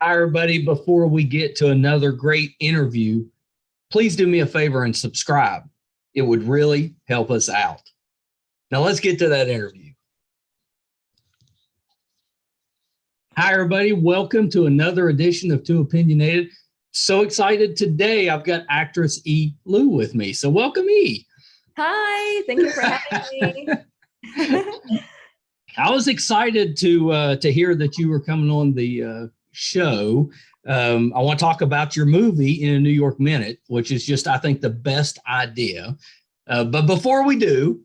Hi, everybody. Before we get to another great interview, please do me a favor and subscribe. It would really help us out. Now, let's get to that interview. Hi, everybody. Welcome to another edition of Too Opinionated. So excited today. I've got actress Yi Liu with me. So welcome, Yi. Hi, thank you for having me. I was excited to hear that you were coming on the show. I want to talk about your movie in a New York Minute, which is just, I think, the best idea. But before we do,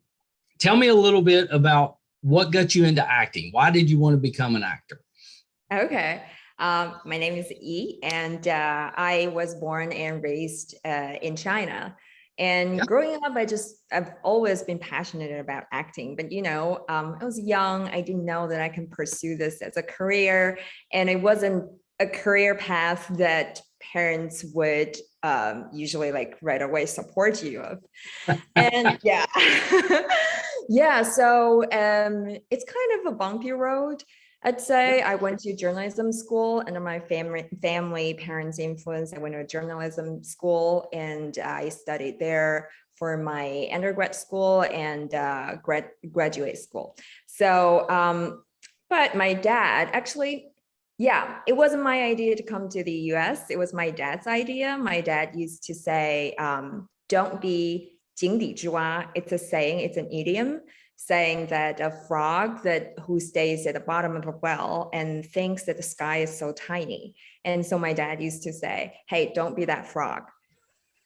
tell me a little bit about what got you into acting. Why did you want to become an actor? Okay. My name is Yi, and I was born and raised in China. And growing up, I've always been passionate about acting, but I was young. I didn't know that I can pursue this as a career, and it wasn't a career path that parents would usually like right away support you of. And yeah, yeah. So it's kind of a bumpy road. I'd say I went to journalism school under my family parents' influence. I went to a journalism school and I studied there for my undergrad school and graduate school. So, but my dad actually, yeah, it wasn't my idea to come to the US. It was my dad's idea. My dad used to say, don't be 井底之蛙. It's a saying, it's an idiom saying that a frog who stays at the bottom of a well and thinks that the sky is so tiny. And so my dad used to say, hey, don't be that frog.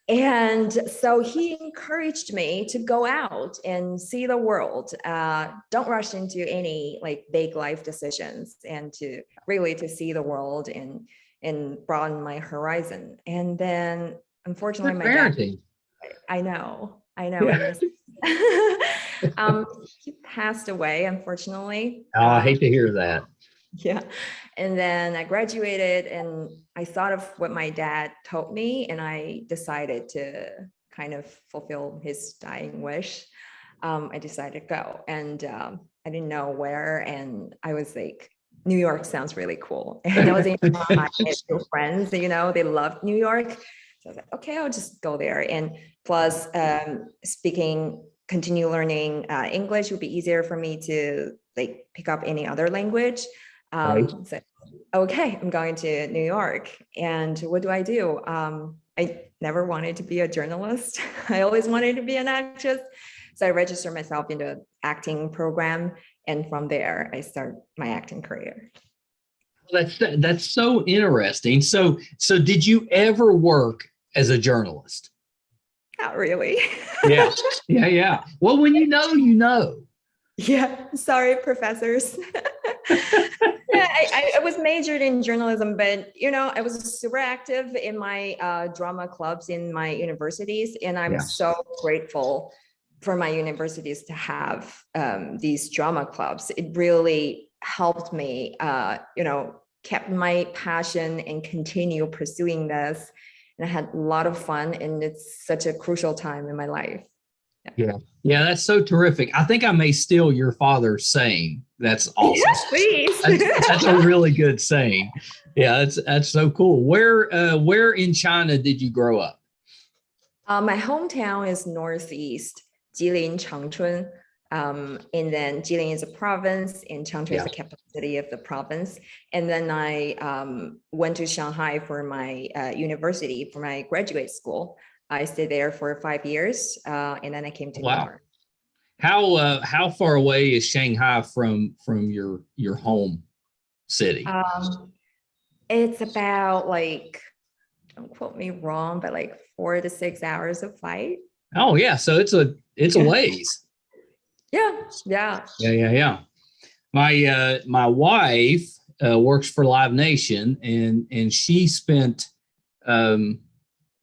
And so he encouraged me to go out and see the world. Don't rush into any like big life decisions, and to really to see the world and broaden my horizon. And then unfortunately, my dad, I know. Yeah. He passed away, unfortunately. Oh, I hate to hear that. Yeah. And then I graduated and I thought of what my dad told me, and I decided to kind of fulfill his dying wish. I decided to go, and I didn't know where. And I was like, New York sounds really cool. And I was in my friends, they loved New York. So I was like, okay, I'll just go there. And plus continue learning English would be easier for me to like pick up any other language. Right. So, okay, I'm going to New York. And what do? I never wanted to be a journalist. I always wanted to be an actress. So I registered myself into an acting program. And from there, I started my acting career. That's so interesting. So did you ever work as a journalist? Not really. Yeah. Well, when you know, you know. Yeah. Sorry, professors. Yeah, I was majored in journalism, but I was super active in my drama clubs in my universities, and I'm so grateful for my universities to have these drama clubs. It really helped me, kept my passion and continue pursuing this. And I had a lot of fun, and it's such a crucial time in my life. Yeah, that's so terrific. I think I may steal your father's saying. That's awesome. Yes, please. That's a really good saying. Yeah, that's so cool. Where in China did you grow up? My hometown is northeast, Jilin, Changchun. And then Jilin is a province, and Changchun is the capital city of the province. And then I went to Shanghai for my university, for my graduate school. I stayed there for 5 years, and then I came to New York. How far away is Shanghai from your home city? It's about like, don't quote me wrong, but like 4 to 6 hours of flight. Oh yeah, so it's a ways. Yeah. My wife works for Live Nation, and she spent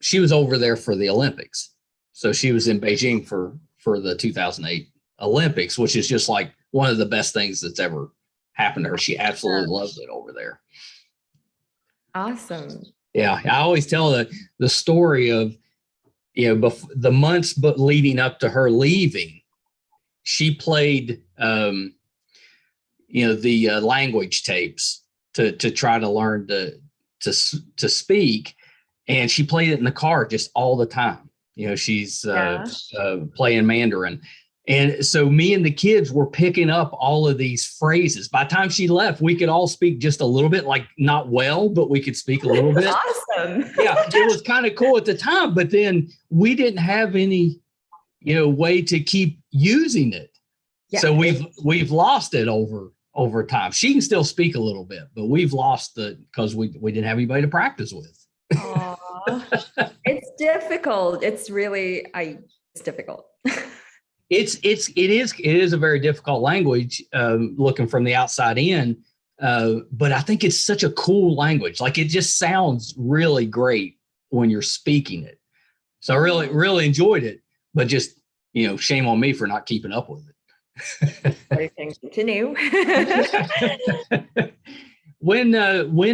she was over there for the Olympics. So she was in Beijing for the 2008 Olympics, which is just like one of the best things that's ever happened to her. She absolutely loves it over there. Awesome. Yeah, I always tell the story of, the months leading up to her leaving, she played, the language tapes to try to learn to speak, and she played it in the car just all the time. She's playing Mandarin. And so me and the kids were picking up all of these phrases. By the time she left, we could all speak just a little bit, like not well, but we could speak a little bit. Awesome. Yeah, it was kind of cool at the time, but then we didn't have any, way to keep using it. Yeah. So we've lost it over time. She can still speak a little bit, but we've lost it because we didn't have anybody to practice with. It's difficult. It's really, it's difficult. It is a very difficult language, looking from the outside in. But I think it's such a cool language. Like, it just sounds really great when you're speaking it. So I really, really enjoyed it, but just, shame on me for not keeping up with it. I can continue. When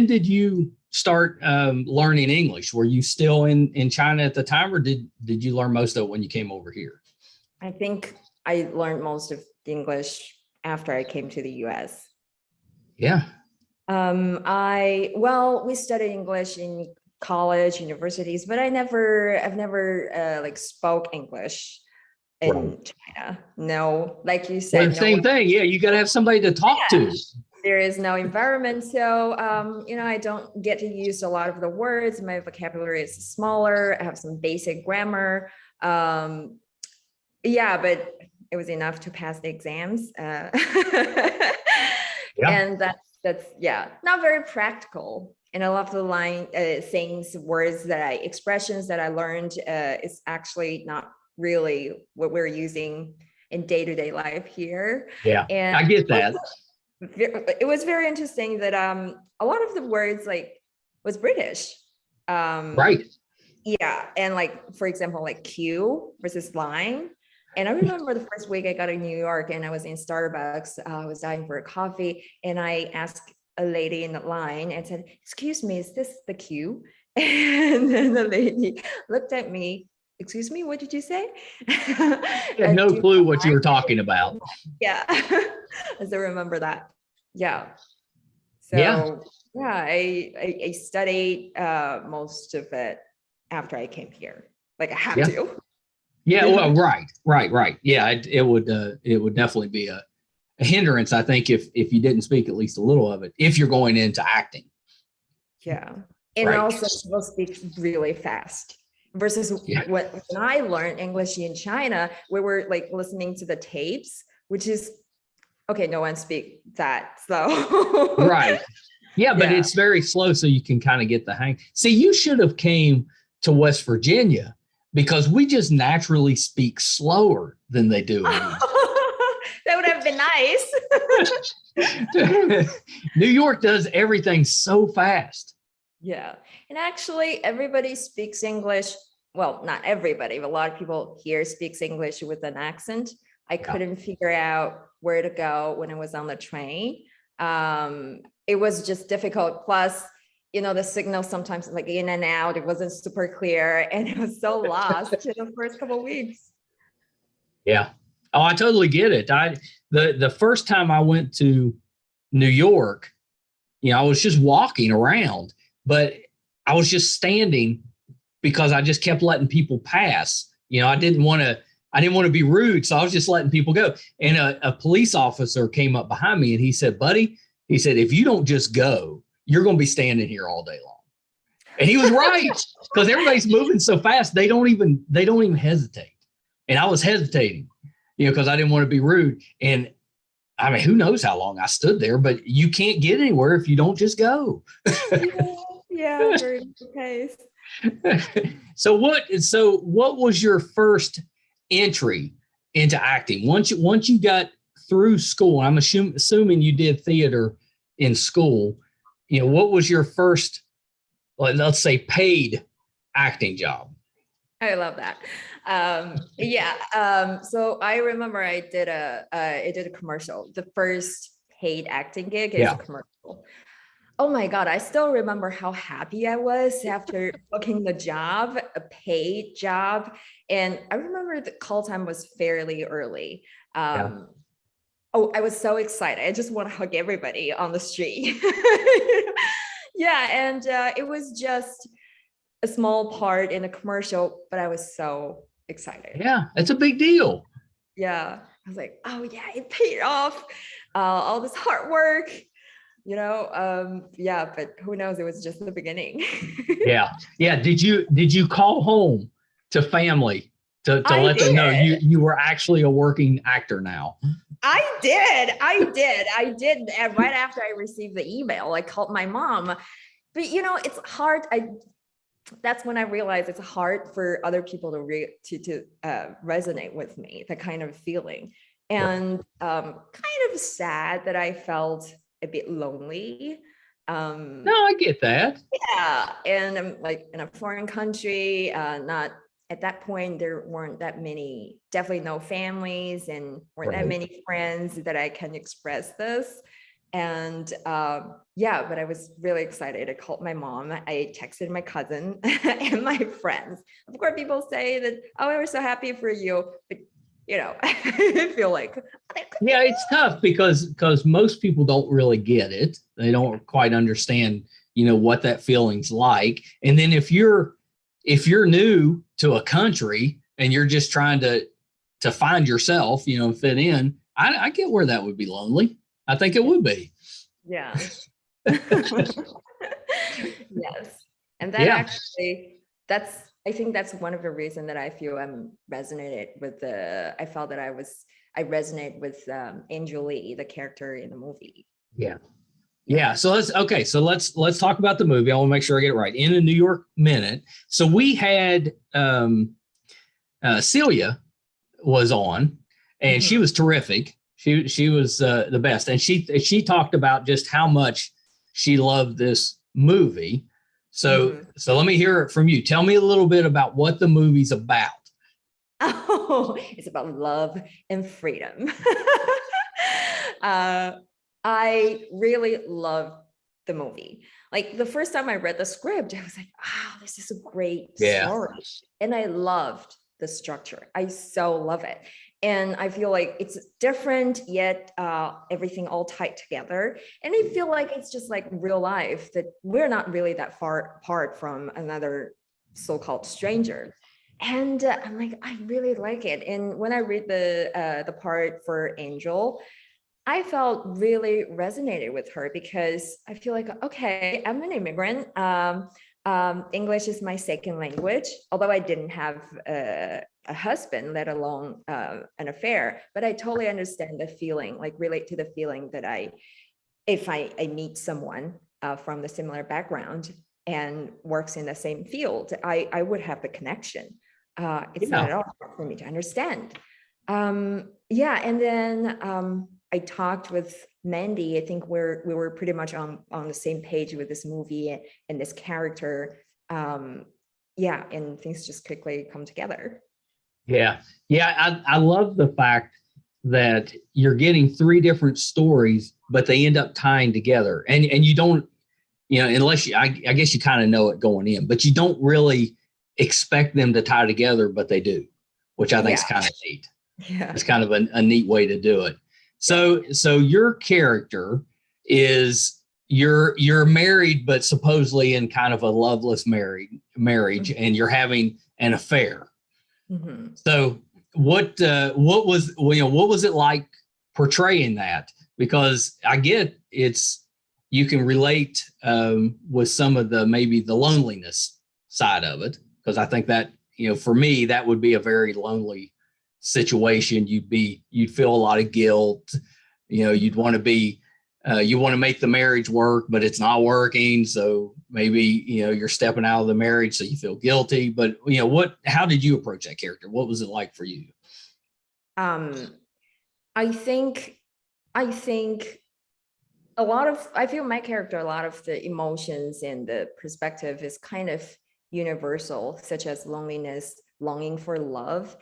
did you start learning English? Were you still in China at the time, or did you learn most of it when you came over here? I think I learned most of the English after I came to the US. Yeah. We studied English in college, universities, but I've never spoke English in China. No, like you said, the same thing. Yeah, you got to have somebody to talk to. There is no environment, so I don't get to use a lot of the words. My vocabulary is smaller. I have some basic grammar. But it was enough to pass the exams. And that's not very practical. And a lot of the expressions that I learned is actually not really what we're using in day-to-day life here. Yeah, and I get that. It was very interesting that a lot of the words was British. Right. Yeah, and for example, queue versus line. And I remember the first week I got in New York and I was in Starbucks. I was dying for a coffee, and I asked a lady in the line and said, "Excuse me, is this the queue?" And then the lady looked at me. "Excuse me, what did you say?" I had no clue what you were talking about. Yeah, I still remember that. Yeah. So I studied most of it after I came here. I have to. Yeah, well, right. Yeah, it would definitely be a hindrance, I think, if you didn't speak at least a little of it, if you're going into acting. Yeah, and also people speak really fast. Versus when I learned English in China, we were listening to the tapes, which is okay. No one speak that slow. Right. Yeah, but it's very slow, so you can kind of get the hang. See, you should have came to West Virginia, because we just naturally speak slower than they do. That would have been nice. New York does everything so fast. Yeah. And actually, everybody speaks English. Well, not everybody, but a lot of people here speaks English with an accent. I couldn't figure out where to go when I was on the train. It was just difficult. Plus, the signal sometimes in and out, it wasn't super clear, and it was so lost in the first couple of weeks. Yeah. Oh, I totally get it. The first time I went to New York, I was just walking around, but I was just standing because I just kept letting people pass. I didn't want to be rude, so I was just letting people go. And a police officer came up behind me and he said, "Buddy," he said, "if you don't just go, you're going to be standing here all day long." And he was right, because everybody's moving so fast, they don't even hesitate. And I was hesitating, because I didn't want to be rude. And I mean, who knows how long I stood there, but you can't get anywhere if you don't just go. Yeah, very good case. So what was your first entry into acting? Once you got through school, I'm assuming you did theater in school. What was your first, let's say, paid acting job? I love that. So I remember I did a commercial. The first paid acting gig is a commercial. Oh my God, I still remember how happy I was after booking the job, a paid job. And I remember the call time was fairly early. Oh, I was so excited. I just want to hug everybody on the street. Yeah, and it was just a small part in a commercial, but I was so excited. Yeah, it's a big deal. Yeah, I was like, oh yeah, it paid off. All this hard work, yeah, but who knows? It was just the beginning. Yeah. Yeah. Did you call home to family to I let them know did. you were actually a working actor now? I did. And right after I received the email, I called my mom. But it's hard. That's when I realized it's hard for other people to resonate with me, that kind of feeling. And kind of sad that I felt a bit lonely. No, I get that. Yeah, and I'm like in a foreign country, not at that point, there weren't that many, definitely no families and weren't that Right. many friends that I can express this. And yeah, but I was really excited. I called my mom, I texted my cousin and my friends. Of course, people say that, oh, we were so happy for you, but I feel like Yeah, it's tough because most people don't really get it. They don't quite understand, what that feeling's like. And then if you're new to a country and you're just trying to find yourself, fit in, I get where that would be lonely. I think it would be. yeah. Yes. And that Yeah. actually, I think that's one of the reasons that I feel I felt that I resonate with Angel Lee, the character in the movie. Yeah. Yeah. So let's talk about the movie. I want to make sure I get it right. In a New York Minute. So we had Celia was on, and she was terrific. She was the best, and she talked about just how much she loved this movie. So let me hear it from you. Tell me a little bit about what the movie's about. Oh, it's about love and freedom. I really love the movie. Like the first time I read the script, I was like, wow, this is a great story. And I loved the structure. I so love it. And I feel like it's different, yet everything all tied together. And I feel like it's just like real life, that we're not really that far apart from another so-called stranger. And I'm like, I really like it. And when I read the part for Angel, I felt really resonated with her, because I feel like, okay, I'm an immigrant. English is my second language, although I didn't have a husband, let alone an affair. But I totally understand the feeling, like relate to the feeling that if I meet someone from the similar background and works in the same field, I would have the connection. It's not at all hard for me to understand. Yeah, and then I talked with Mandy. I think we were pretty much on the same page with this movie and this character. Yeah, and things just quickly come together. Yeah. Yeah. I love the fact that you're getting three different stories, but they end up tying together. And you don't, unless I guess you kind of know it going in, but you don't really expect them to tie together, but they do, which I think is kind of neat. Yeah. It's kind of a neat way to do it. So your character is you're married, but supposedly in kind of a loveless marriage, and you're having an affair. So what was it like portraying that? Because I get you can relate with some of maybe the loneliness side of it, because I think that for me that would be a very lonely situation. You'd feel a lot of guilt. You'd want to make the marriage work, but it's not working. So maybe, you're stepping out of the marriage, so you feel guilty. But, how did you approach that character? What was it like for you? I think I feel my character, a lot of the emotions and the perspective is kind of universal, such as loneliness, longing for love.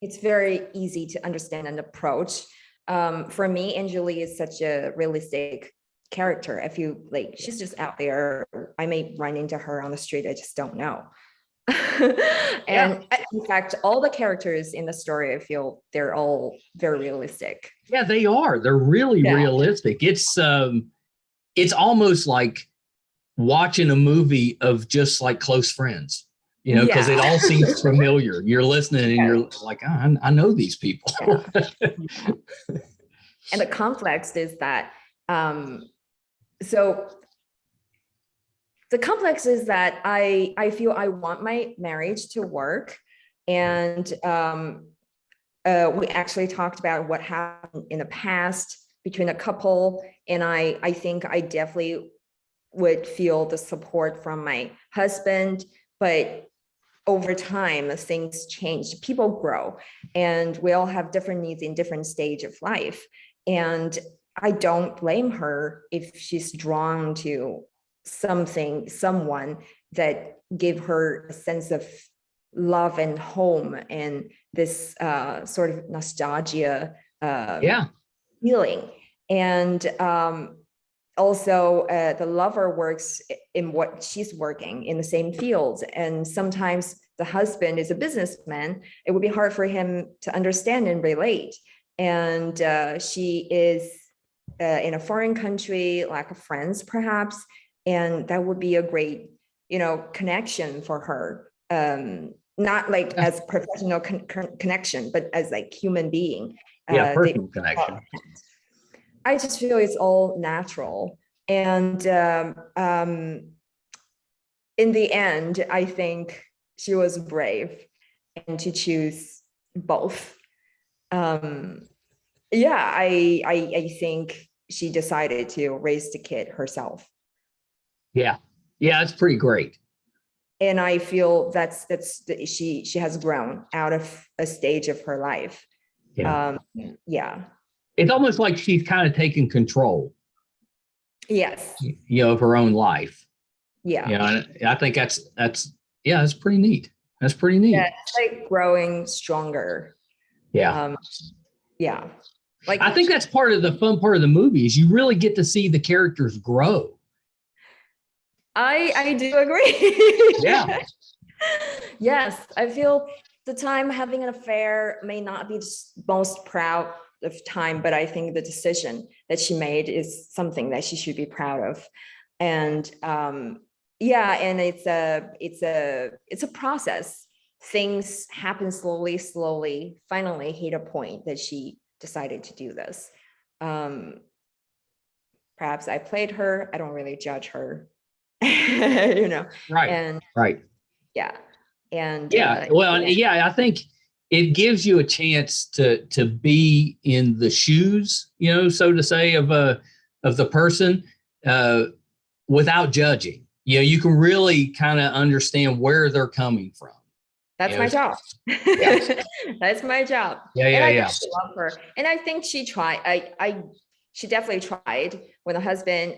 It's very easy to understand and approach. For me, Angelique is such a realistic character. I feel like she's just out there. I may run into her on the street. I just don't know. And in fact, all the characters in the story, I feel they're all very realistic. Yeah, they are. They're really realistic. It's almost like watching a movie of just like close friends, you know, because it all seems familiar. You're listening and you're like, oh, I know these people. Yeah. And the complex is that, so the complex is that I feel I want my marriage to work. And we actually talked about what happened in the past between a couple. And I think I definitely would feel the support from my husband, but over time, as things change, people grow, and we all have different needs in different stage of life. And I don't blame her if she's drawn to someone that give her a sense of love and home and this sort of nostalgia feeling. And also the lover works in what she's working in the same field, and sometimes the husband is a businessman. It would be hard for him to understand and relate, and she is in a foreign country, lack of friends perhaps, and that would be a great, you know, connection for her, not like as professional connection, but as like human being, personal connection. I just feel it's all natural. And in the end, I think she was brave and to choose both. Yeah, I think she decided to raise the kid herself. Yeah, it's pretty great. And I feel she has grown out of a stage of her life. Yeah. It's almost like she's kind of taking control. Yes. You know, of her own life. Yeah. You know, I think that's pretty neat. That's pretty neat. Yeah, it's like growing stronger. Yeah. Yeah. Like I think that's part of the fun part of the movie is you really get to see the characters grow. I do agree. Yeah. Yes, I feel the time having an affair may not be the most proud of time, but I think the decision that she made is something that she should be proud of. And yeah, and it's a process. Things happen slowly, finally hit a point that she decided to do this. Perhaps I played her. I don't really judge her. You know. Right. And right. Yeah. And I think it gives you a chance to be in the shoes, you know, so to say, of the person without judging. You know, you can really kind of understand where they're coming from. That's my job. Yeah. That's my job. And I love her. And I think she tried. She definitely tried. When the husband,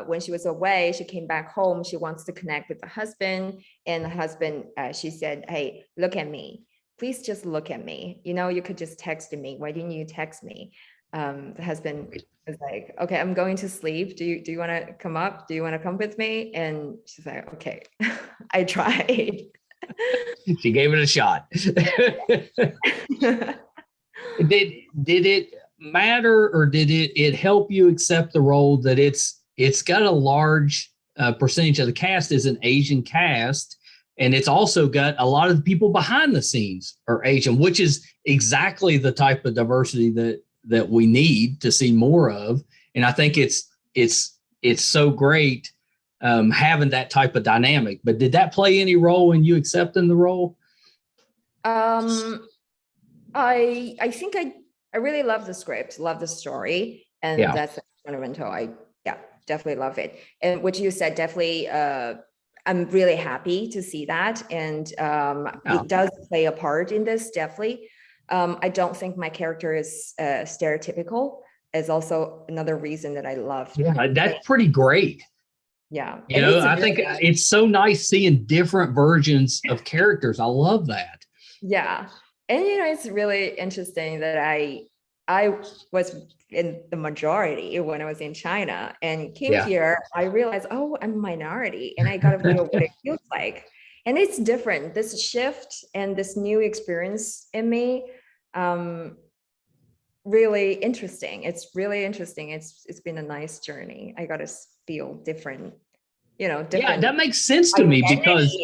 when she was away, she came back home. She wants to connect with the husband. And the husband, she said, "Hey, look at me. Please just look at me. You know, you could just text me. Why didn't you text me?" The husband was like, "Okay, I'm going to sleep. Do you want to come up? Do you want to come with me?" And she's like, "Okay." I tried. She gave it a shot. Did it matter, or did it help you accept the role that it's got a large percentage of the cast is an Asian cast, and it's also got a lot of the people behind the scenes are Asian, which is exactly the type of diversity that we need to see more of. And I think it's so great having that type of dynamic. But did that play any role in you accepting the role? I think I really love the script, love the story, and that's fundamental. I definitely love it. And what you said, definitely, I'm really happy to see that, and it does play a part in this. Definitely, I don't think my character is stereotypical. Is also another reason that I love. Yeah, that's pretty great. Yeah, you know, I think it's so nice seeing different versions of characters. I love that. Yeah. And you know, it's really interesting that I was in the majority when I was in China and came here. I realized, oh, I'm a minority, and I got to feel what it feels like. And it's different. This shift and this new experience in me, really interesting. It's really interesting. It's been a nice journey. I got to feel different Yeah, different. That makes sense to me because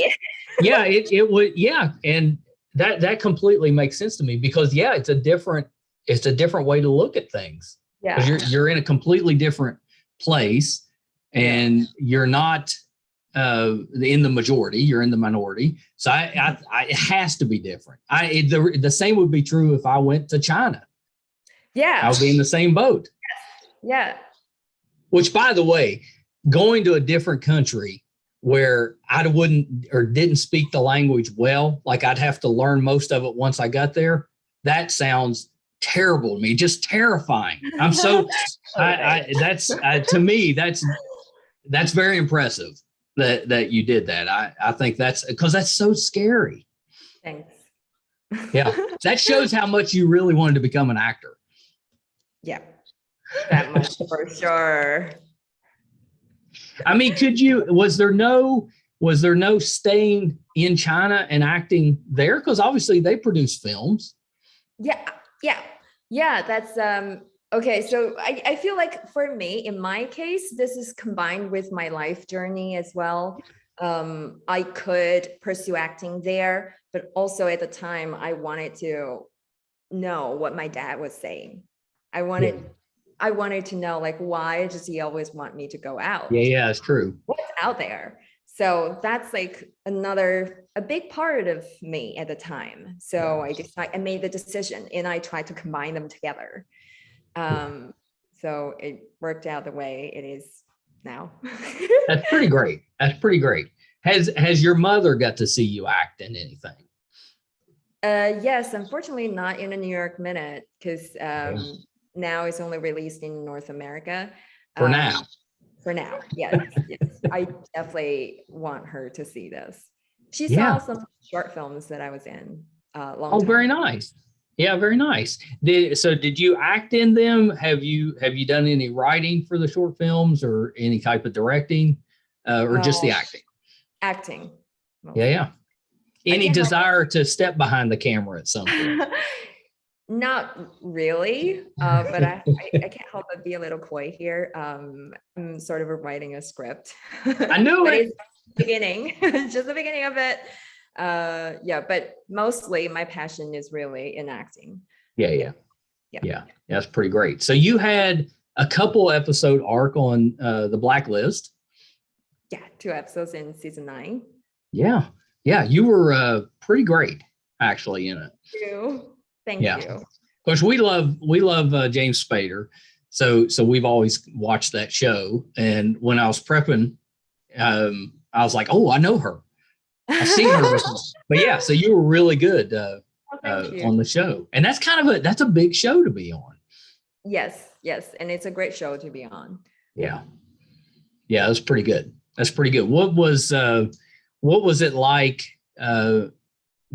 it would. Yeah. And that completely makes sense to me because it's a different way to look at things. Yeah. Because you're in a completely different place and you're not in the majority, you're in the minority. So it has to be different. The same would be true if I went to China. Yeah. I would be in the same boat. Yeah. Which, by the way, going to a different country where I wouldn't or didn't speak the language well, like I'd have to learn most of it once I got there. That sounds terrible to me, just terrifying. I'm so, to me, that's very impressive that you did that. I think that's because that's so scary. Thanks. Yeah. That shows how much you really wanted to become an actor. Yeah, that much for sure. I mean, was there no staying in China and acting there? Because obviously they produce films. Yeah. That's okay. So I feel like for me, in my case, this is combined with my life journey as well. I could pursue acting there, but also at the time I wanted to know what my dad was saying. I wanted to know, like, why does he always want me to go out? Yeah, it's true. What's out there? So that's like a big part of me at the time. So I made the decision and I tried to combine them together. So it worked out the way it is now. That's pretty great. Has your mother got to see you act in anything? Yes, unfortunately not in a New York Minute because now it's only released in North America. For now, yes. I definitely want her to see this. She saw some short films that I was in long time very ago. Nice. Yeah, very nice. Did you act in them? Have you done any writing for the short films or any type of directing or just the acting? Acting. Mostly. Yeah. Any desire to step behind the camera at some point? Not really, but I can't help but be a little coy here. I'm sort of writing a script. I knew it. It's the beginning, just the beginning of it. But mostly my passion is really in acting. Yeah. That's pretty great. So you had a couple episode arc on the Blacklist. Yeah, 2 episodes in season 9. Yeah, you were pretty great actually in it. Thank you. Of course, we love James Spader, so we've always watched that show. And when I was prepping, I was like, oh, I know her. I've seen her before. But so you were really good on the show, and that's a big show to be on. Yes, and it's a great show to be on. Yeah, that's pretty good. What was it like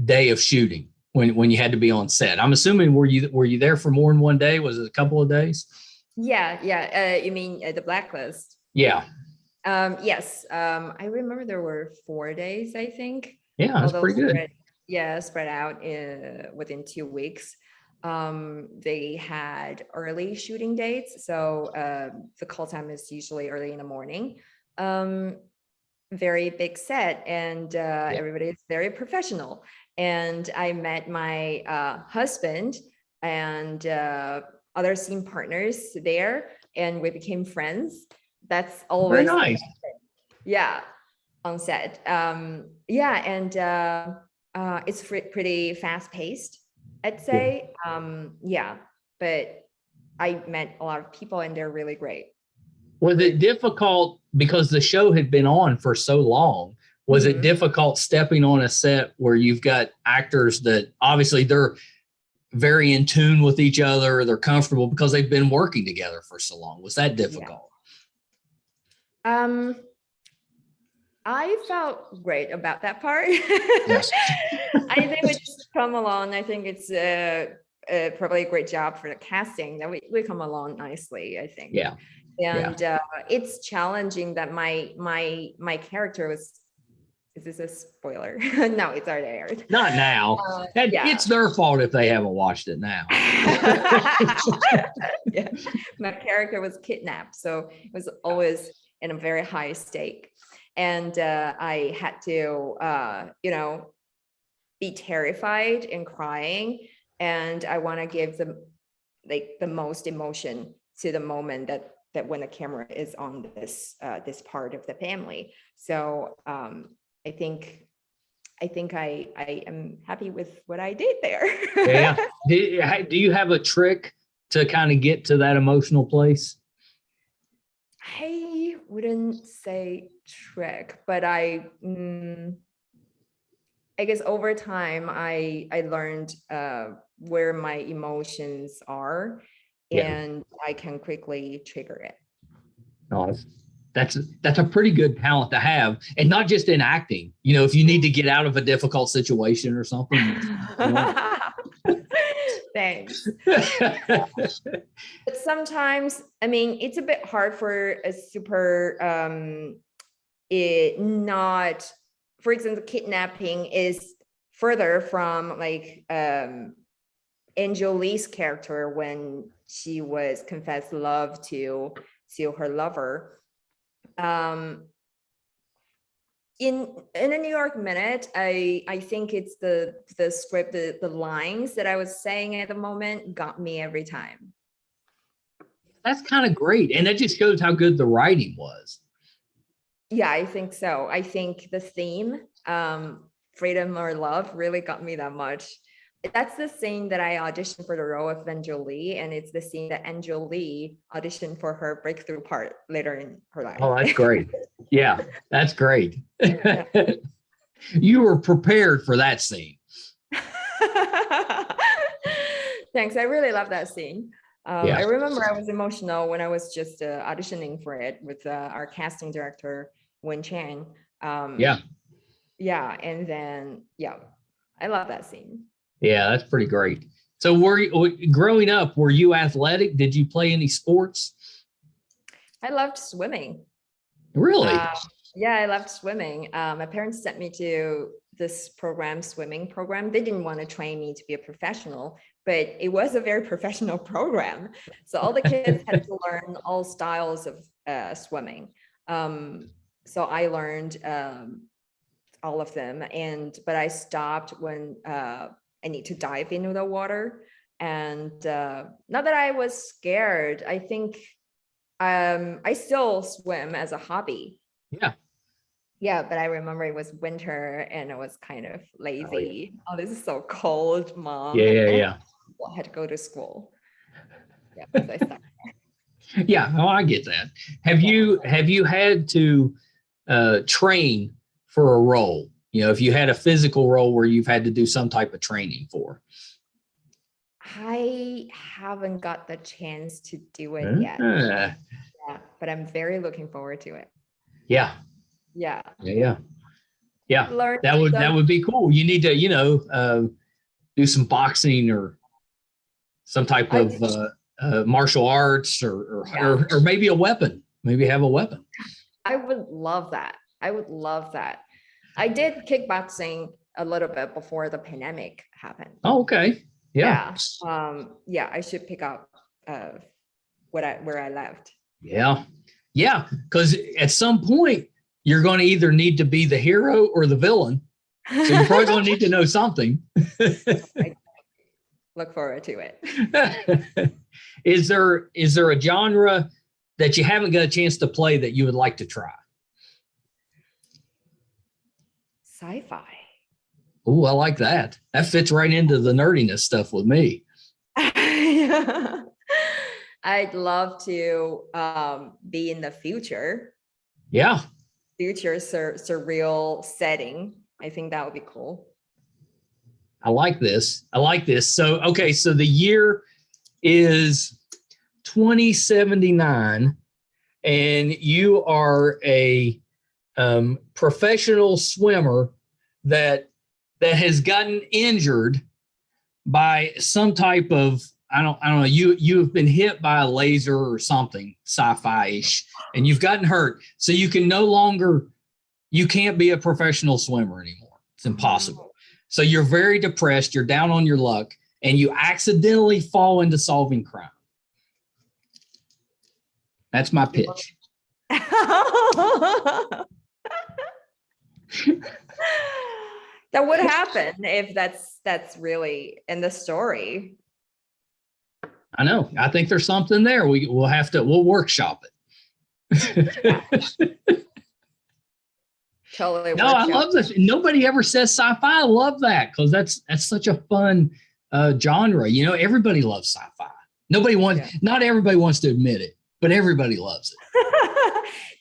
day of shooting when you had to be on set? I'm assuming were you there for more than one day? Was it a couple of days? Yeah. You mean the Blacklist? Yeah. Yes. I remember there were 4 days, I think. Yeah, that's pretty good. Spread out within 2 weeks. They had early shooting dates, so the call time is usually early in the morning. Very big set, and everybody is very professional. And I met my husband and other scene partners there, and we became friends. That's always very nice. On set. It's pretty fast paced, I'd say. But I met a lot of people and they're really great. Was it difficult because the show had been on for so long? Was it difficult stepping on a set where you've got actors that obviously they're very in tune with each other, they're comfortable because they've been working together for so long? Was that difficult? I felt great about that part. Yes. I think we just come along. I think it's probably a great job for the casting that we come along nicely, I think. Yeah. And it's challenging that my character was. Is this a spoiler? No, it's already aired. Not now. It's their fault if they haven't watched it now. My character was kidnapped, so it was always in a very high stake. And I had to, be terrified and crying. And I want to give the most emotion to the moment that when the camera is on this part of the family. So I think I am happy with what I did there. Yeah. Do you have a trick to kind of get to that emotional place? I wouldn't say trick, but I guess over time I learned where my emotions are, and I can quickly trigger it. Oh, that's a pretty good talent to have, and not just in acting. If you need to get out of a difficult situation or something. Thanks. But sometimes, I mean, it's a bit hard for a super for example, kidnapping is further from like Angel Lee's character when she was confessed love to her lover. In a New York Minute, I think it's the script, the lines that I was saying at the moment got me every time. That's kind of great, and that just shows how good the writing was. Yeah, I think so. I think the theme, freedom or love, really got me that much. That's the scene that I auditioned for the role of Angel Lee, and it's the scene that Angel Lee auditioned for her breakthrough part later in her life. Oh, that's great. Yeah, that's great. Yeah. You were prepared for that scene. Thanks. I really love that scene. Yeah. I remember I was emotional when I was just auditioning for it with our casting director, Wen Chan. Yeah. And then, I love that scene. Yeah, that's pretty great. So growing up, were you athletic? Did you play any sports? I loved swimming. Really? Yeah, I loved swimming. My parents sent me to this swimming program. They didn't want to train me to be a professional, but it was a very professional program. So all the kids had to learn all styles of swimming. So I learned all of them, but I stopped when I need to dive into the water. And not that I was scared. I think I still swim as a hobby. Yeah, but I remember it was winter and I was kind of lazy. Oh, this is so cold, Mom. Yeah. I had to go to school. Yeah, because I stuck there. Yeah, I get that. Have you had to train for a role? If you had a physical role where you've had to do some type of training for? I haven't got the chance to do it yet. Yeah, but I'm very looking forward to it. Yeah. That would be cool. You need to, do some boxing or some type of martial arts or maybe a weapon. Maybe have a weapon. I would love that. I did kickboxing a little bit before the pandemic happened. Oh, okay. Yeah. I should pick up where I left. Yeah. Because at some point you're going to either need to be the hero or the villain. So you're probably going to need to know something. Look forward to it. Is there a genre that you haven't got a chance to play that you would like to try? Sci-fi. Oh, I like that. That fits right into the nerdiness stuff with me. I'd love to be in the future. Yeah. Future surreal setting. I think that would be cool. I like this. So, okay. So the year is 2079 and you are a professional swimmer that has gotten injured by some type of, I don't know, you have been hit by a laser or something sci-fi-ish and you've gotten hurt. So you can't be a professional swimmer anymore. It's impossible. So you're very depressed, you're down on your luck, and you accidentally fall into solving crime. That's my pitch. That would happen if that's really in the story. I know. I think there's something there. We'll workshop it. Totally. No, I love this. Nobody ever says sci-fi. I love that because that's such a fun genre. You know, everybody loves sci-fi. Not everybody wants to admit it, but everybody loves it.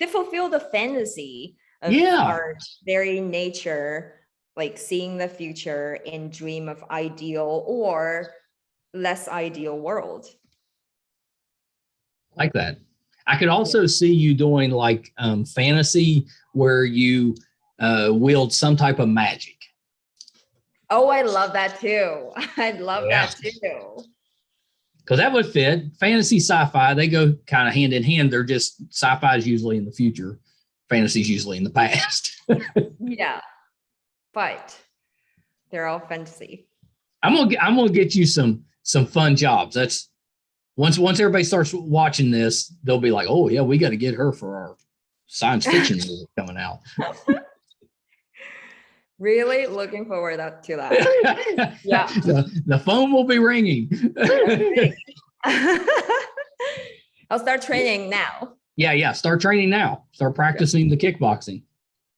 They fulfill the fantasy of our very nature, like seeing the future and dream of ideal or less ideal world. Like that. I could also see you doing like fantasy where you wield some type of magic. Oh, I love that too. I love that too. Because that would fit. Fantasy, sci-fi, they go kind of hand in hand. They're just sci-fi is usually in the future. Fantasy is usually in the past. Yeah. But they're all fantasy. I'm gonna get you some fun jobs. That's once everybody starts watching this, they'll be like, oh yeah, we got to get her for our science fiction movie coming out. Really looking forward to that. Yeah. The phone will be ringing. I'll start training now. Yeah. Start training now. Start practicing the kickboxing.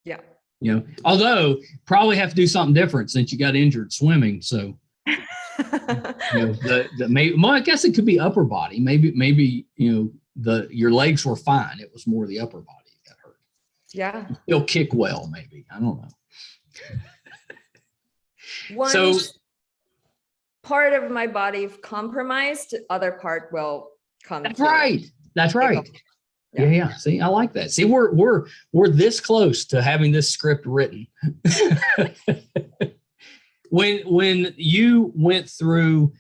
Yeah. You know, although probably have to do something different since you got injured swimming. So, you know, I guess it could be upper body. Maybe you know your legs were fine. It was more the upper body that got hurt. Yeah. You'll kick well, maybe. I don't know. One part of my body compromised, other part will come. That's right. That's right. Yeah. See, I like that. See, we're this close to having this script written. When you went through,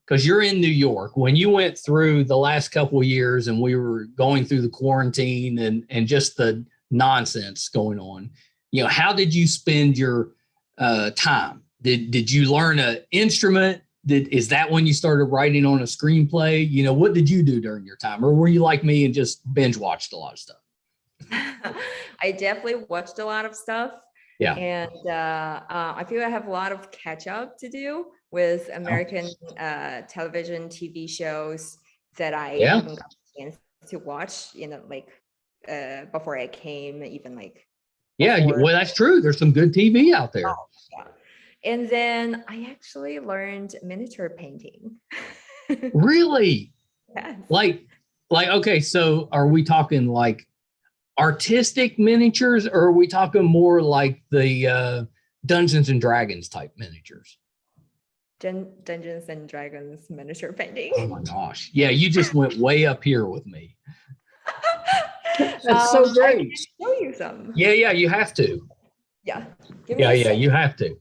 because you're in New York, when you went through the last couple of years and we were going through the quarantine and just the nonsense going on, you know, how did you spend your time? Did you learn an instrument? Is that when you started writing on a screenplay? You know, what did you do during your time? Or were you like me and just binge watched a lot of stuff? I definitely watched a lot of stuff. Yeah. And I feel I have a lot of catch up to do with American television, TV shows that I haven't got a chance to watch, you know, like before I came, even like. Well, that's true. There's some good TV out there. Oh, yeah. And then I actually learned miniature painting. Really? Yes. Like, okay, so are we talking like artistic miniatures or are we talking more like the Dungeons and Dragons type miniatures? Dungeons and Dragons miniature painting. Oh my gosh. Yeah, you just went way up here with me. That's so great. I can show you some. Yeah, you have to. Yeah. You have to.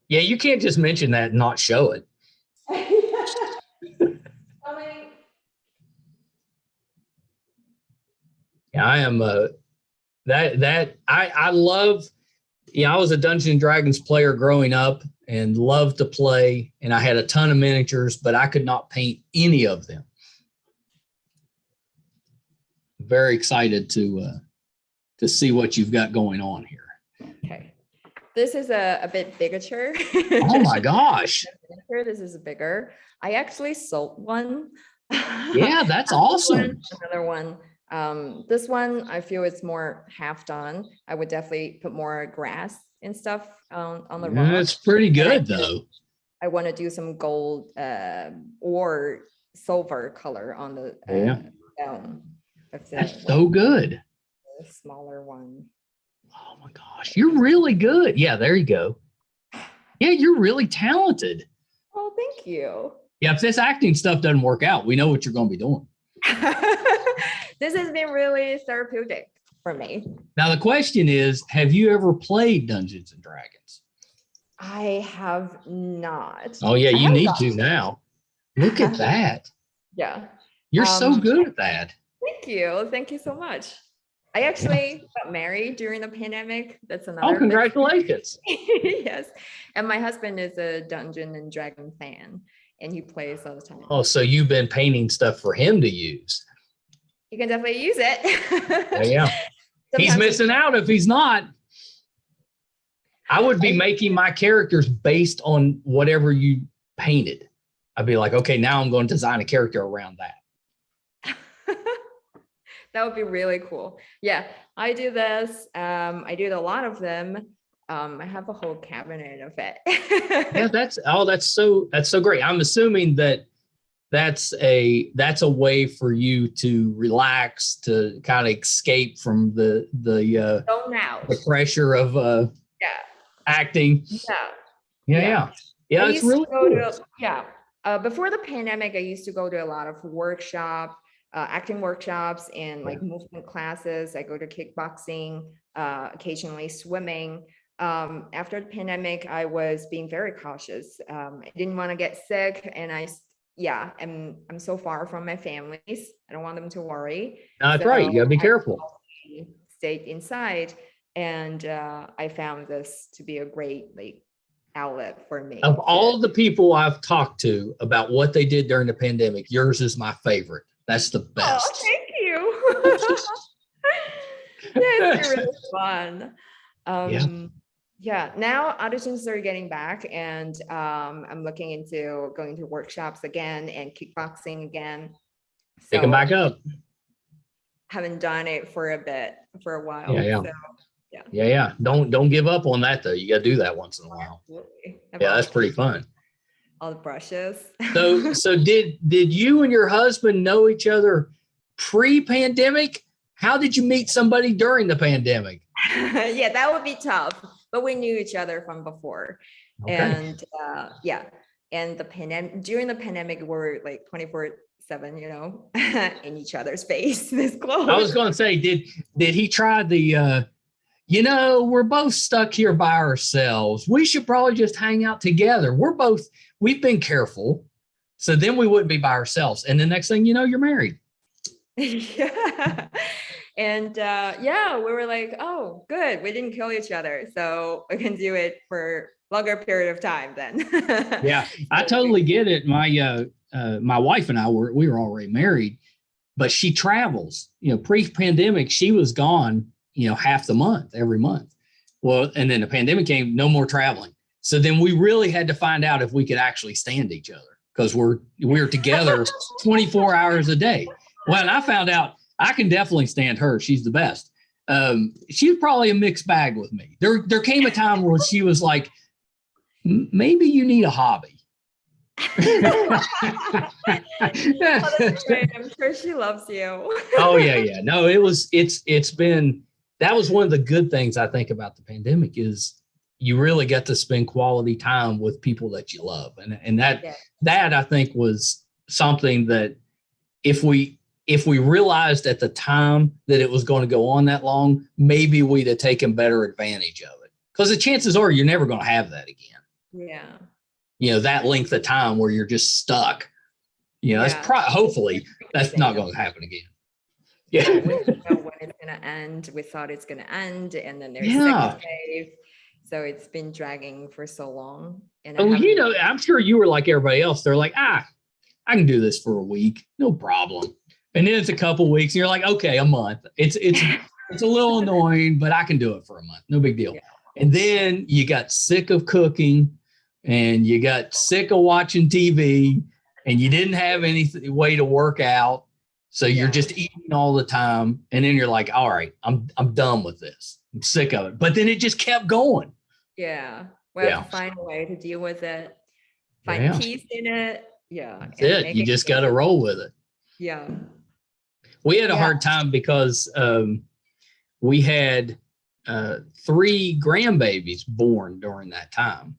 Yeah, you can't just mention that and not show it. Yeah, I am I love, you know, I was a Dungeons and Dragons player growing up and loved to play, and I had a ton of miniatures, but I could not paint any of them. Very excited to see what you've got going on here. Okay. This is a bit bigger. Oh my gosh. This is bigger. I actually sold one. Yeah, that's awesome. Another one. This one, I feel it's more half done. I would definitely put more grass and stuff on the rock. It's pretty good though. I want to do some gold or silver color on the stone. That's so good. The smaller one. Oh my gosh, you're really good. Yeah, there you go. Yeah, you're really talented. Oh, thank you. Yeah, if this acting stuff doesn't work out, we know what you're going to be doing. This has been really therapeutic for me. Now, the question is, have you ever played Dungeons and Dragons? I have not. Oh, yeah, you need to now. Look at that. Yeah. You're so good at that. Thank you. Thank you so much. I actually got married during the pandemic. That's another. Oh, congratulations. Yes. And my husband is a Dungeon and Dragon fan, and he plays all the time. Oh, so you've been painting stuff for him to use. You can definitely use it. Yeah. He's missing out if he's not. I would be making my characters based on whatever you painted. I'd be like, okay, now I'm going to design a character around that. That would be really cool. Yeah, I do this. I do a lot of them. I have a whole cabinet of it. Yeah, that's so great. I'm assuming that that's a way for you to relax, to kind of escape from the pressure of acting. Yeah. It's really cool. Before the pandemic, I used to go to a lot of acting workshops and like movement classes. I go to kickboxing, occasionally swimming. After the pandemic, I was being very cautious. I didn't want to get sick, and I'm so far from my families. I don't want them to worry. That's right. You gotta be careful. Stayed inside, and I found this to be a great outlet for me. Of all the people I've talked to about what they did during the pandemic, yours is my favorite. That's the best. Oh, thank you. It's really fun. Now auditions are getting back, and I'm looking into going to workshops again and kickboxing again. Pick them back up. Haven't done it for a while. Yeah. Don't give up on that though. You got to do that once in a while. Absolutely. Yeah, that's pretty fun. All the brushes. So did you and your husband know each other pre-pandemic? How did you meet somebody during the pandemic? Yeah, that would be tough, but we knew each other from before. Okay. And and during the pandemic, we're like 24/7, in each other's face, this close. I was going to say, did he try the we're both stuck here by ourselves, we should probably just hang out together, we've been careful, so then we wouldn't be by ourselves, and the next thing you know, you're married. Yeah. And we were like, oh, good, we didn't kill each other, so we can do it for longer period of time then. Yeah, I totally get it. My wife and I we were already married, but she travels. Pre-pandemic, she was gone, half the month, every month. Well, and then the pandemic came, no more traveling. So then we really had to find out if we could actually stand each other, because we're together 24 hours a day. Well, and I found out I can definitely stand her. She's the best. She's probably a mixed bag with me. There came a time where she was like, maybe you need a hobby. Oh, that's great. I'm sure she loves you. Oh yeah. No, that was one of the good things I think about the pandemic, is you really get to spend quality time with people that you love. And that I think was something that if we realized at the time that it was going to go on that long, maybe we'd have taken better advantage of it. Because the chances are you're never going to have that again. Yeah. That length of time where you're just stuck. That's hopefully that's not going to happen again. Yeah. We don't know when it's going to end. We thought it's going to end, and then there's second wave. So it's been dragging for so long. And I'm sure you were like everybody else. They're like, I can do this for a week, no problem. And then it's a couple of weeks, and you're like, okay, a month. It's a little annoying, but I can do it for a month, no big deal. Yeah. And then you got sick of cooking, and you got sick of watching TV, and you didn't have any way to work out. So you're just eating all the time. And then you're like, all right, I'm done with this. I'm sick of it. But then it just kept going. Yeah. We have to find a way to deal with it. Find peace in it. Yeah. That's it. You just got to roll with it. Yeah. We had a hard time because we had 3 grandbabies born during that time,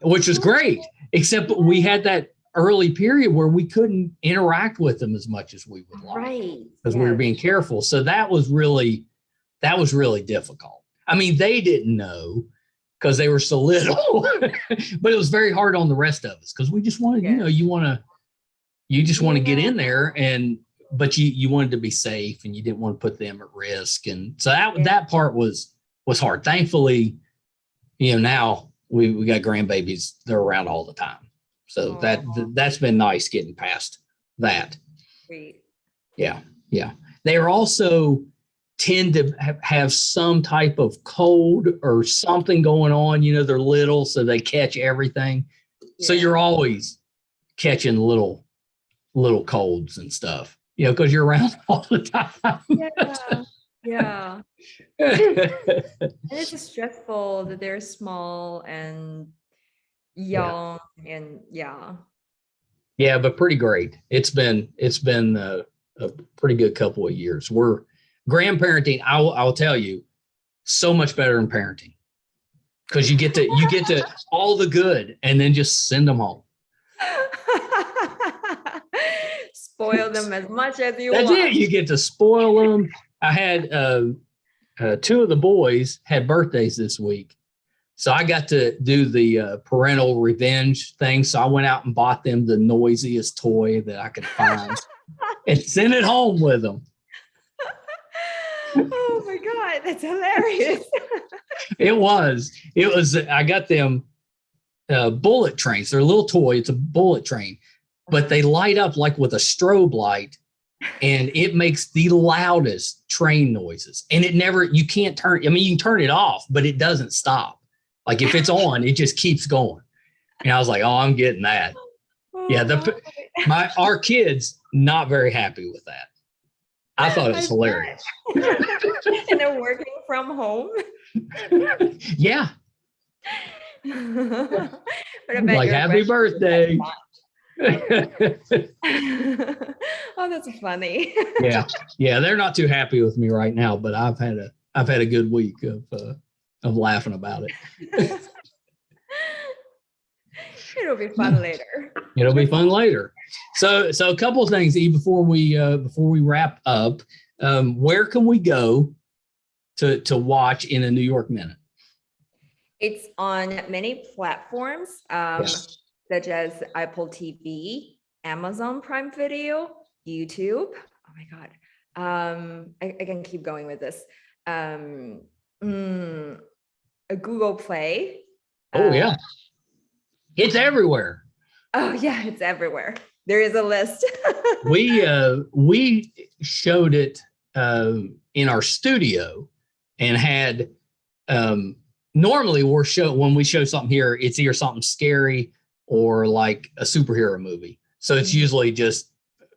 which was great, except we had that early period where we couldn't interact with them as much as we would like, because we were being careful. So that was really difficult. I mean, they didn't know because they were so little, but it was very hard on the rest of us, because we just wanted, you just want to get in there, but you wanted to be safe, and you didn't want to put them at risk. And so that part was hard. Thankfully, now we got grandbabies. They're around all the time. So that's been nice getting past that. Sweet. Yeah. Yeah. They are also tend to have some type of cold or something going on. They're little, so they catch everything. So you're Yeah. always catching little colds and stuff, because you're around all the time. Yeah. Yeah. And it's just stressful that they're small and Yeah. young and yeah. Yeah, but pretty great. It's been a pretty good couple of years. We're grandparenting. I'll tell you, so much better than parenting because you get to all the good and then just send them home. Spoil them as much as you That's it. want. You get to spoil them. I had two of the boys had birthdays this week. So I got to do the parental revenge thing. So I went out and bought them the noisiest toy that I could find and sent it home with them. Oh my God, that's hilarious. I got them bullet trains. They're a little toy. It's a bullet train, but they light up like with a strobe light and it makes the loudest train noises. And you can't turn, you can turn it off, but it doesn't stop. Like if it's on, it just keeps going. And I was like, oh, I'm getting that. Yeah. Our kids, not very happy with that. I thought it was hilarious. And they're working from home. Yeah. But I bet Like, happy birthday. Oh, that's funny. Yeah. They're not too happy with me right now, but I've had a good week of laughing about it. It'll be fun later. It'll be fun later. So a couple of things, E, before we wrap up, where can we go to watch In a New York Minute? It's on many platforms, such as Apple TV, Amazon Prime Video, YouTube. Oh my God. I can keep going with this. A Google Play. Oh, yeah. It's everywhere. Oh, yeah, it's everywhere. There is a list. We showed it in our studio and had normally when we show something here, it's either something scary or like a superhero movie. So it's usually just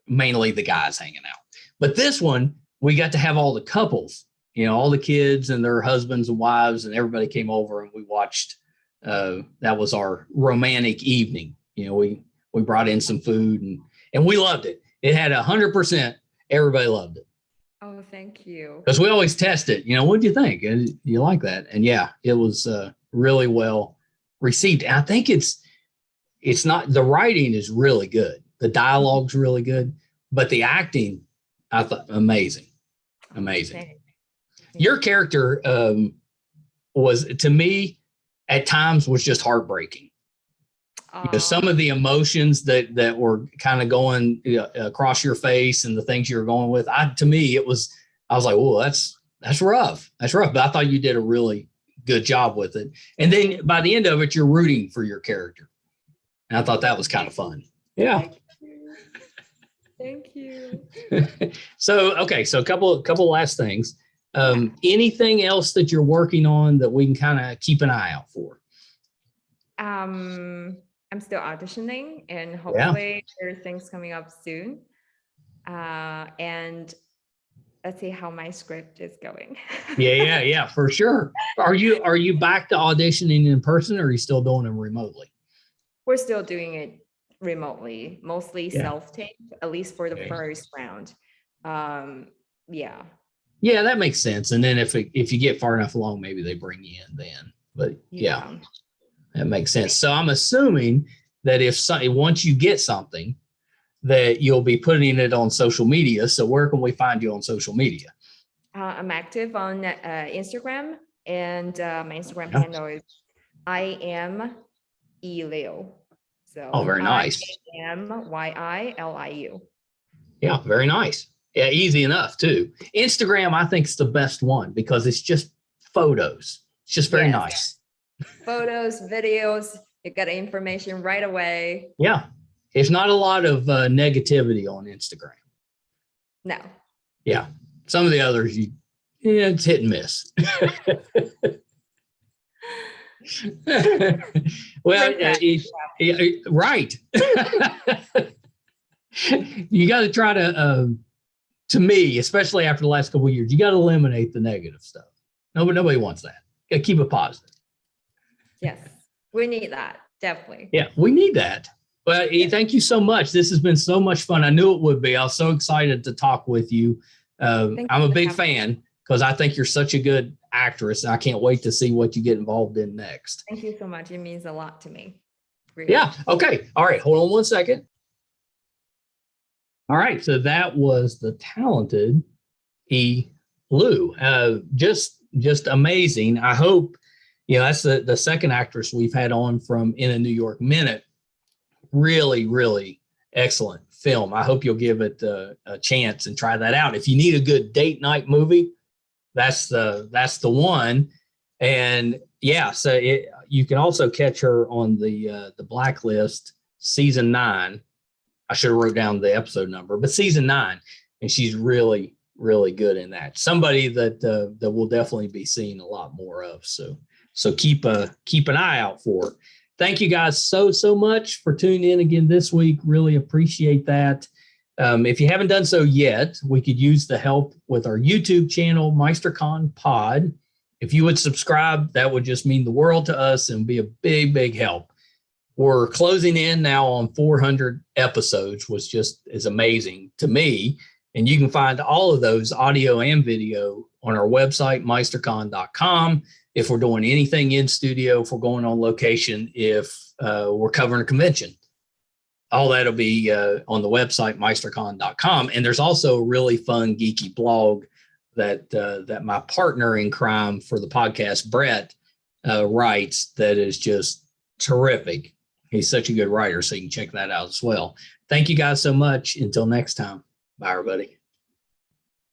mainly the guys hanging out. But this one, we got to have all the couples, all the kids and their husbands and wives, and everybody came over and we watched. That was our romantic evening. We brought in some food and we loved it. It had 100%. Everybody loved it. Oh, thank you. Because we always test it. What do you think? You like that? And yeah, it was really well received. And I think it's not, the writing is really good. The dialogue's really good, but the acting, I thought amazing. Thank Your character was, to me, at times was just heartbreaking. Some of the emotions that were kind of going across your face and the things you were going with, to me, I was like, oh, that's rough. That's rough. But I thought you did a really good job with it. And then by the end of it, you're rooting for your character. And I thought that was kind of fun. Yeah. Thank you. So a couple last things. Anything else that you're working on that we can kind of keep an eye out for? I'm still auditioning and hopefully there are things coming up soon. And let's see how my script is going. Yeah, for sure. Are you back to auditioning in person or are you still doing them remotely? We're still doing it remotely, mostly self-tape, at least for the first round. Yeah, that makes sense. And then if you get far enough along, maybe they bring you in then. But yeah, that makes sense. So I'm assuming that once you get something, that you'll be putting it on social media. So where can we find you on social media? I'm active on Instagram, and my Instagram handle is I am Yi Liu. So very nice. IAMYILIU. Yeah, very nice. Yeah, easy enough too. Instagram, I think, is the best one because it's just photos. It's just very nice. Photos, videos, you get information right away. Yeah. There's not a lot of negativity on Instagram. No. Yeah. Some of the others, it's hit and miss. Well, right. You got to try to me, especially after the last couple of years, you got to eliminate the negative stuff. Nobody wants that. You got to keep it positive. Yes, we need that. Definitely. Yeah, we need that. Well, E, thank you so much. This has been so much fun. I knew it would be. I was so excited to talk with you. I'm a big fan because I think you're such a good actress. I can't wait to see what you get involved in next. Thank you so much. It means a lot to me. Really. Yeah. Okay. All right. Hold on one second. All right. So that was the talented Yi Liu. Just amazing. I hope, that's the second actress we've had on from In a New York Minute. Really, really excellent film. I hope you'll give it a chance and try that out. If you need a good date night movie, that's the one. And yeah, so you can also catch her on the Blacklist season 9. I should have wrote down the episode number, but season 9, and she's really, really good in that. Somebody that we'll definitely be seeing a lot more of. So keep an eye out for her. Thank you guys so much for tuning in again this week. Really appreciate that. If you haven't done so yet, we could use the help with our YouTube channel, MeisterCon Pod. If you would subscribe, that would just mean the world to us and be a big, big help. We're closing in now on 400 episodes, which just is amazing to me. And you can find all of those audio and video on our website, meistercon.com. If we're doing anything in studio, if we're going on location, if we're covering a convention, all that'll be on the website, meistercon.com. And there's also a really fun, geeky blog that my partner in crime for the podcast, Brett, writes that is just terrific. He's such a good writer, so you can check that out as well. Thank you guys so much. Until next time. Bye, everybody.